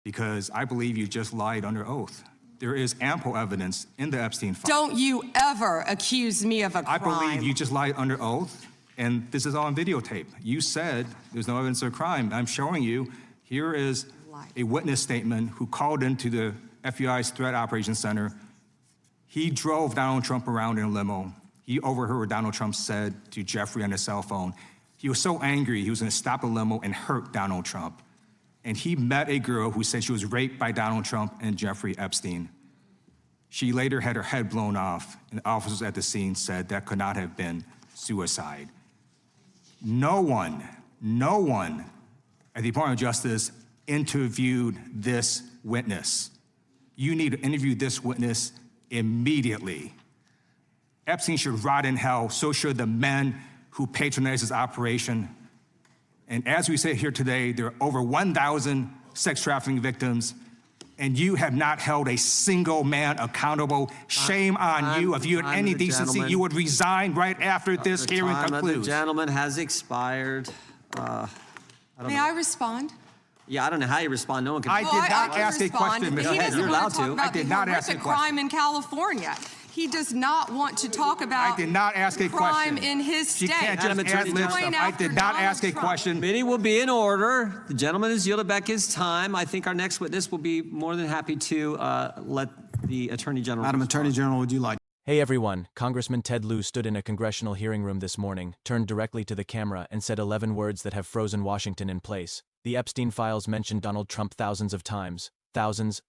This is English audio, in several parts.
because I believe you just lied under oath. There is ample evidence in the Epstein file. Don't you ever accuse me of a crime. I believe you just lied under oath, and this is all on videotape. You said there's no evidence of crime. I'm showing you, here is a witness statement who called into the FBI's Threat Operations Center. He drove Donald Trump around in a limo. He overheard what Donald Trump said to Jeffrey on his cell phone. He was so angry, he was gonna stop the limo and hurt Donald Trump. And he met a girl who said she was raped by Donald Trump and Jeffrey Epstein. She later had her head blown off, and officers at the scene said that could not have been suicide. No one at the Department of Justice interviewed this witness. You need to interview this witness immediately. Epstein should rot in hell, so should the men who patronized his operation. And as we sit here today, there are over 1,000 sex trafficking victims, and you have not held a single man accountable. Shame on you. If you had any decency, you would resign right after this hearing concludes. The gentleman has expired. May I respond? Yeah, I don't know how you respond. No one can. I did not ask a question, Ms. He doesn't You're want allowed to talk to. about I did the not ask a horrific question. crime in California. He does not want to talk about I did not ask a crime question. in his state. She can't just Madam add Attorney lib General. stuff. I did not ask a question. Meeting will be in order. The gentleman has yielded back his time. I think our next witness will be more than happy to let the Attorney General Madam respond. Attorney General, would you like? Hey everyone, Congressman Ted Lieu stood in a congressional hearing room this morning, turned directly to the camera and said 11 words that have frozen Washington in place. The Epstein files mentioned Donald Trump thousands of times. Thousands,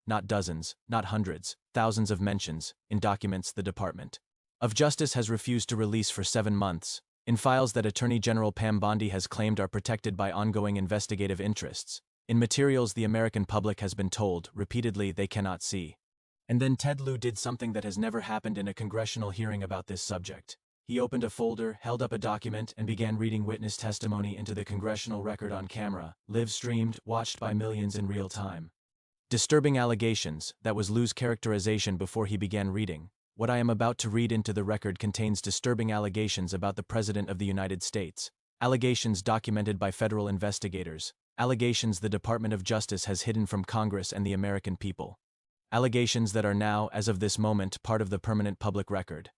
not dozens, not hundreds, thousands of mentions, in documents the Department of Justice has refused to release for 7 months, in files that Attorney General Pam Bondi has claimed are protected by ongoing investigative interests, in materials the American public has been told, repeatedly, they cannot see. And then Ted Lieu did something that has never happened in a congressional hearing about this subject. He opened a folder, held up a document, and began reading witness testimony into the congressional record on camera, live-streamed, watched by millions in real time. Disturbing allegations, that was Lieu's characterization before he began reading. What I am about to read into the record contains disturbing allegations about the President of the United States. Allegations documented by federal investigators. Allegations the Department of Justice has hidden from Congress and the American people. Allegations that are now, as of this moment, part of the permanent public record.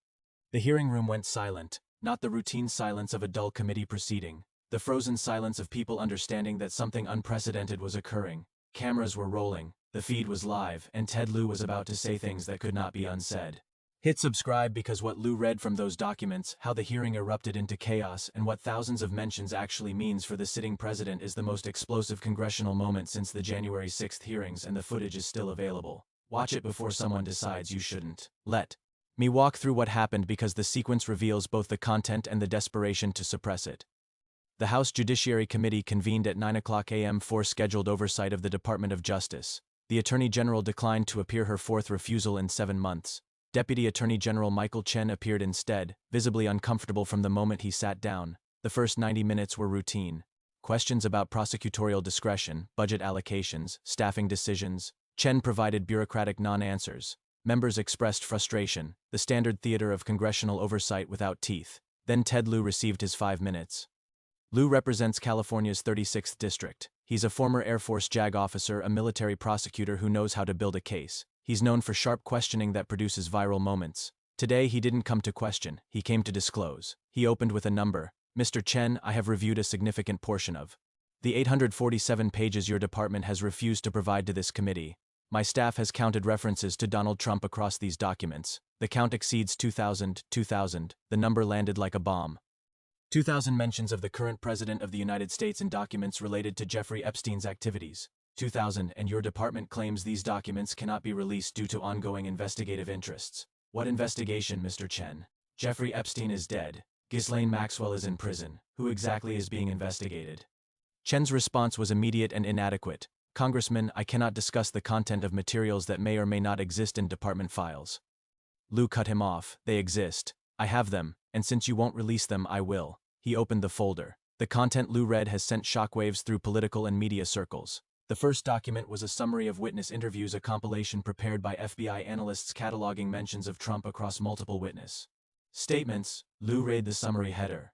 The hearing room went silent, not the routine silence of a dull committee proceeding, the frozen silence of people understanding that something unprecedented was occurring. Cameras were rolling, the feed was live, and Ted Lieu was about to say things that could not be unsaid. Hit subscribe because what Lieu read from those documents, how the hearing erupted into chaos, and what thousands of mentions actually means for the sitting president is the most explosive congressional moment since the January 6th hearings, and the footage is still available. Watch it before someone decides you shouldn't. Let me walk through what happened because the sequence reveals both the content and the desperation to suppress it. The House Judiciary Committee convened at 9:00 a.m. for scheduled oversight of the Department of Justice. The Attorney General declined to appear, her fourth refusal in 7 months. Deputy Attorney General Michael Chen appeared instead, visibly uncomfortable from the moment he sat down. The first 90 minutes were routine. Questions about prosecutorial discretion, budget allocations, staffing decisions. Chen provided bureaucratic non-answers. Members expressed frustration, the standard theater of congressional oversight without teeth. Then Ted Lieu received his 5 minutes. Lieu represents California's 36th district. He's a former Air Force JAG officer, a military prosecutor who knows how to build a case. He's known for sharp questioning that produces viral moments. Today he didn't come to question, he came to disclose. He opened with a number. Mr. Chen, I have reviewed a significant portion of the 847 pages your department has refused to provide to this committee. My staff has counted references to Donald Trump across these documents. The count exceeds 2,000. The number landed like a bomb. 2,000 mentions of the current President of the United States in documents related to Jeffrey Epstein's activities. 2,000, and your department claims these documents cannot be released due to ongoing investigative interests. What investigation, Mr. Chen? Jeffrey Epstein is dead. Ghislaine Maxwell is in prison. Who exactly is being investigated? Chen's response was immediate and inadequate. Congressman, I cannot discuss the content of materials that may or may not exist in department files. Lieu cut him off. They exist. I have them, and since you won't release them, I will. He opened the folder. The content Lieu read has sent shockwaves through political and media circles. The first document was a summary of witness interviews, a compilation prepared by FBI analysts cataloging mentions of Trump across multiple witness statements. Lieu read the summary header.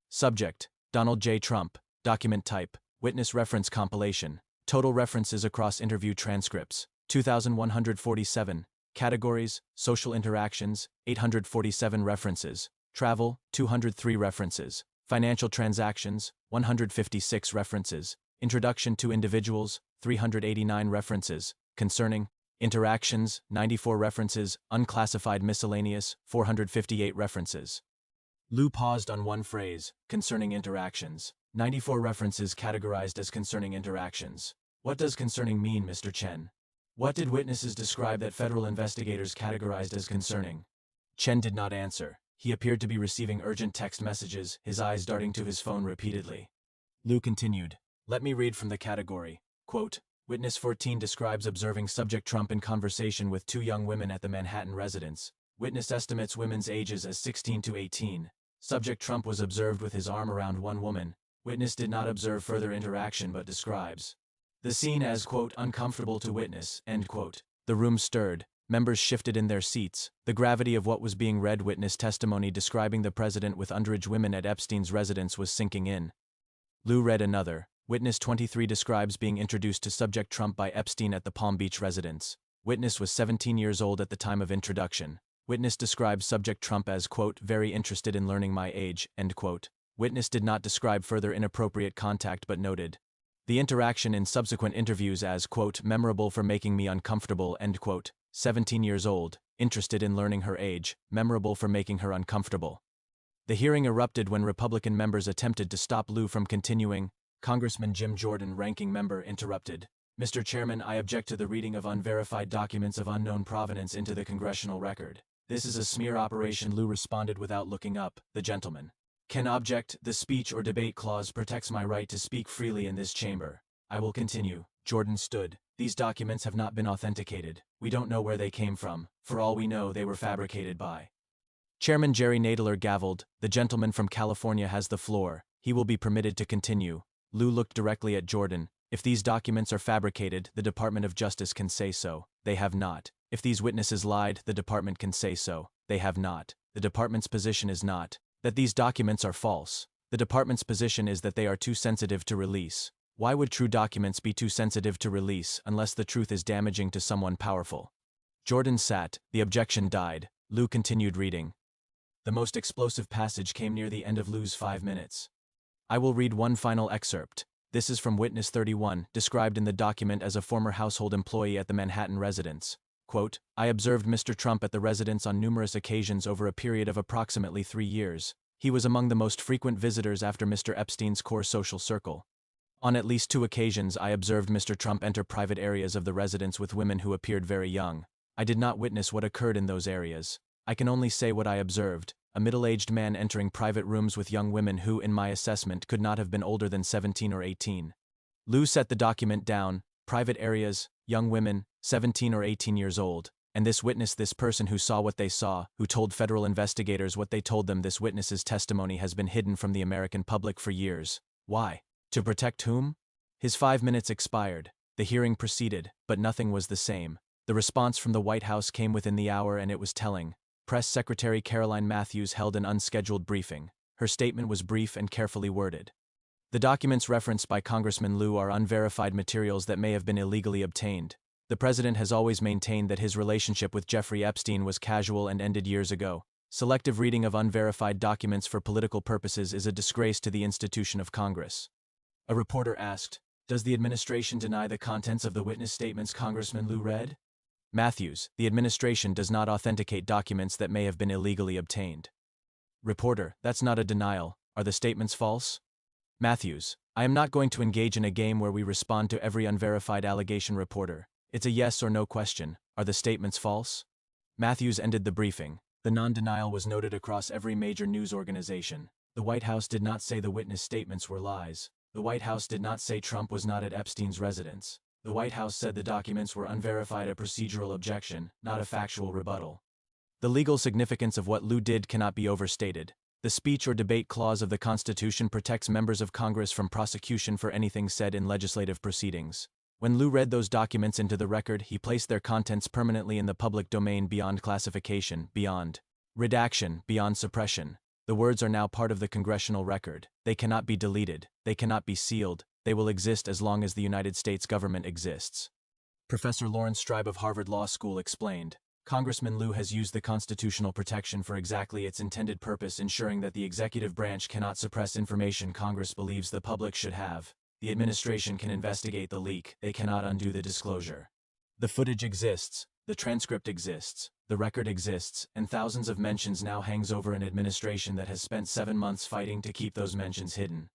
Subject: Donald J. Trump. Document type: Witness reference compilation. Total references across interview transcripts, 2,147. Categories, social interactions, 847 references. Travel, 203 references. Financial transactions, 156 references. Introduction to individuals, 389 references. Concerning interactions, 94 references. Unclassified miscellaneous, 458 references. Lou paused on one phrase, concerning interactions. 94 references categorized as concerning interactions. What does concerning mean, Mr. Chen? What did witnesses describe that federal investigators categorized as concerning? Chen did not answer. He appeared to be receiving urgent text messages, his eyes darting to his phone repeatedly. Lou continued. Let me read from the category. Quote, Witness 14 describes observing subject Trump in conversation with two young women at the Manhattan residence. Witness estimates women's ages as 16 to 18. Subject Trump was observed with his arm around one woman. Witness did not observe further interaction but describes the scene as, quote, uncomfortable to witness, end quote. The room stirred. Members shifted in their seats. The gravity of what was being read. Witness testimony describing the president with underage women at Epstein's residence was sinking in. Lou read another. Witness 23 describes being introduced to subject Trump by Epstein at the Palm Beach residence. Witness was 17 years old at the time of introduction. Witness describes subject Trump as, quote, very interested in learning my age, end quote. Witness did not describe further inappropriate contact but noted the interaction in subsequent interviews as, quote, memorable for making me uncomfortable, end quote. 17 years old, interested in learning her age, memorable for making her uncomfortable. The hearing erupted when Republican members attempted to stop Lou from continuing. Congressman Jim Jordan, ranking member, interrupted. Mr. Chairman, I object to the reading of unverified documents of unknown provenance into the congressional record. This is a smear operation. Lou responded without looking up. The gentleman can object. The speech or debate clause protects my right to speak freely in this chamber. I will continue. Jordan stood. These documents have not been authenticated. We don't know where they came from. For all we know, they were fabricated by. Chairman Jerry Nadler gavelled. The gentleman from California has the floor. He will be permitted to continue. Lou looked directly at Jordan. If these documents are fabricated, the Department of Justice can say so. They have not. If these witnesses lied, the department can say so. They have not. The department's position is not that these documents are false. The department's position is that they are too sensitive to release. Why would true documents be too sensitive to release unless the truth is damaging to someone powerful? Jordan sat. The objection died. Lou continued reading. The most explosive passage came near the end of Lou's 5 minutes. I will read one final excerpt. This is from Witness 31, described in the document as a former household employee at the Manhattan residence. Quote, I observed Mr. Trump at the residence on numerous occasions over a period of approximately 3 years. He was among the most frequent visitors after Mr. Epstein's core social circle. On at least 2 occasions, I observed Mr. Trump enter private areas of the residence with women who appeared very young. I did not witness what occurred in those areas. I can only say what I observed. A middle-aged man entering private rooms with young women who, in my assessment, could not have been older than 17 or 18. Lou set the document down. Private areas, young women, 17 or 18 years old. And this witness, this person who saw what they saw, who told federal investigators what they told them, this witness's testimony has been hidden from the American public for years. Why? To protect whom? His 5 minutes expired. The hearing proceeded, but nothing was the same. The response from the White House came within the hour and it was telling. Press Secretary Caroline Matthews held an unscheduled briefing. Her statement was brief and carefully worded. The documents referenced by Congressman Lou are unverified materials that may have been illegally obtained. The president has always maintained that his relationship with Jeffrey Epstein was casual and ended years ago. Selective reading of unverified documents for political purposes is a disgrace to the institution of Congress. A reporter asked, Does the administration deny the contents of the witness statements Congressman Lou read? Matthews, the administration does not authenticate documents that may have been illegally obtained. Reporter, that's not a denial. Are the statements false? Matthews, I am not going to engage in a game where we respond to every unverified allegation. Reporter, it's a yes or no question. Are the statements false? Matthews ended the briefing. The non-denial was noted across every major news organization. The White House did not say the witness statements were lies. The White House did not say Trump was not at Epstein's residence. The White House said the documents were unverified, a procedural objection, not a factual rebuttal. The legal significance of what Lou did cannot be overstated. The speech or debate clause of the Constitution protects members of Congress from prosecution for anything said in legislative proceedings. When Lou read those documents into the record, he placed their contents permanently in the public domain beyond classification, beyond redaction, beyond suppression. The words are now part of the congressional record. They cannot be deleted. They cannot be sealed. They will exist as long as the United States government exists. Professor Lawrence Stribe of Harvard Law School explained, Congressman Liu has used the constitutional protection for exactly its intended purpose, ensuring that the executive branch cannot suppress information Congress believes the public should have. The administration can investigate the leak, they cannot undo the disclosure. The footage exists, the transcript exists, the record exists, and thousands of mentions now hangs over an administration that has spent 7 months fighting to keep those mentions hidden.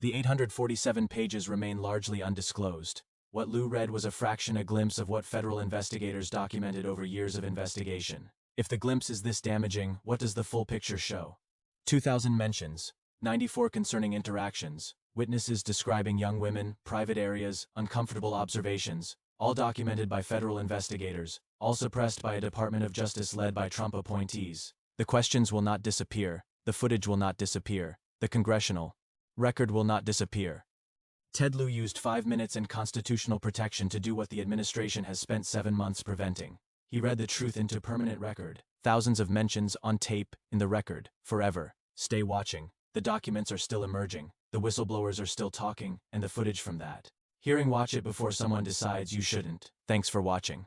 The 847 pages remain largely undisclosed. What Liu read was a fraction, a glimpse of what federal investigators documented over years of investigation. If the glimpse is this damaging, what does the full picture show? 2,000 mentions, 94 concerning interactions, witnesses describing young women, private areas, uncomfortable observations, all documented by federal investigators, all suppressed by a Department of Justice led by Trump appointees. The questions will not disappear, the footage will not disappear, the congressional record will not disappear. Ted Lieu used 5 minutes and constitutional protection to do what the administration has spent 7 months preventing. He read the truth into permanent record. Thousands of mentions on tape, in the record, forever. Stay watching. The documents are still emerging. The whistleblowers are still talking, and the footage from that. Hearing, watch it before someone decides you shouldn't. Thanks for watching.